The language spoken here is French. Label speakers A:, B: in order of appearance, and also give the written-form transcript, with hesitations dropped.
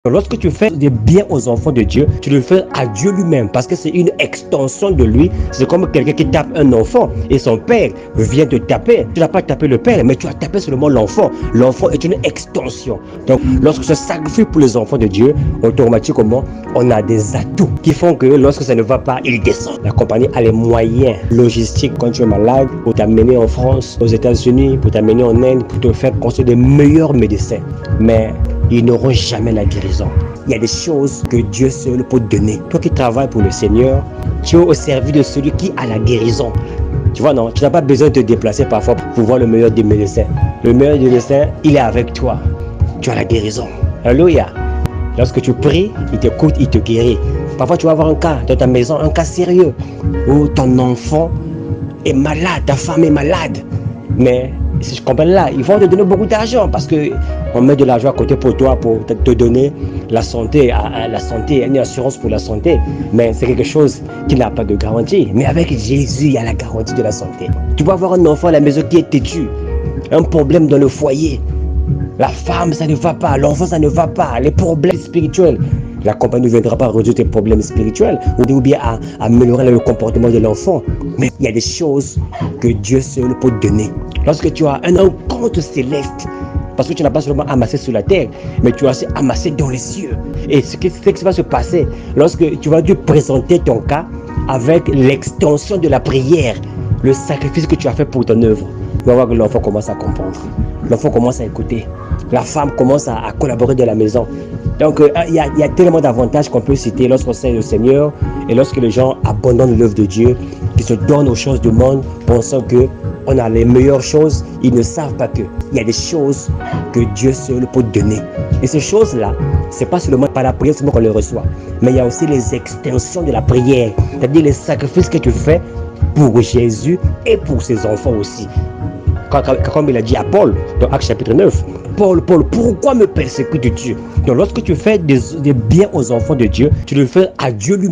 A: Lorsque tu fais des biens aux enfants de Dieu, tu le fais à Dieu lui-même parce que c'est une extension de lui. C'est comme quelqu'un qui tape un enfant et son père vient te taper. Tu n'as pas tapé le père, mais tu as tapé seulement l'enfant. L'enfant est une extension. Donc, lorsque se sacrifie pour les enfants de Dieu, automatiquement, on a des atouts qui font que lorsque ça ne va pas, il descend. La compagnie a les moyens logistiques quand tu es malade pour t'amener en France, aux États-Unis, pour t'amener en Inde, pour te faire construire des meilleurs médecins. Mais ils n'auront jamais la guérison. Il y a des choses que Dieu seul peut donner. Toi qui travailles pour le Seigneur, tu es au service de celui qui a la guérison. Tu vois, non, tu n'as pas besoin de te déplacer parfois pour voir le meilleur des médecins. Le meilleur des médecins, il est avec toi. Tu as la guérison. Alléluia. Lorsque tu pries, il t'écoute, il te guérit. Parfois, tu vas avoir un cas dans ta maison, un cas sérieux, où ton enfant est malade, ta femme est malade. Mais si je comprends là, ils vont te donner beaucoup d'argent parce qu'on met de l'argent à côté pour toi, pour te donner la santé, la santé, une assurance pour la santé. Mais c'est quelque chose qui n'a pas de garantie. Mais avec Jésus, il y a la garantie de la santé. Tu peux avoir un enfant à la maison qui est têtu, un problème dans le foyer. La femme, ça ne va pas, l'enfant, ça ne va pas, les problèmes spirituels. La compagnie ne viendra pas résoudre tes problèmes spirituels ou bien à améliorer le comportement de l'enfant. Mais il y a des choses que Dieu seul peut donner. Lorsque tu as un compte céleste, parce que tu n'as pas seulement amassé sur la terre, mais tu as aussi amassé dans les cieux. Et ce qui va se passer lorsque tu vas te présenter ton cas avec l'extension de la prière, le sacrifice que tu as fait pour ton œuvre, tu vas voir que l'enfant commence à comprendre. L'enfant commence à écouter. La femme commence à collaborer de la maison. Donc, il y a tellement d'avantages qu'on peut citer lorsqu'on sert le Seigneur et lorsque les gens abandonnent l'œuvre de Dieu, qui se donnent aux choses du monde, pensant qu'on a les meilleures choses. Ils ne savent pas qu'il y a des choses que Dieu seul peut donner. Et ces choses-là, ce n'est pas seulement par la prière seulement qu'on les reçoit, mais il y a aussi les extensions de la prière, c'est-à-dire les sacrifices que tu fais pour Jésus et pour ses enfants aussi. Comme il a dit à Paul, dans Actes chapitre 9, Paul, pourquoi me persécutes-tu? Donc lorsque tu fais des biens aux enfants de Dieu, tu le fais à Dieu lui-même.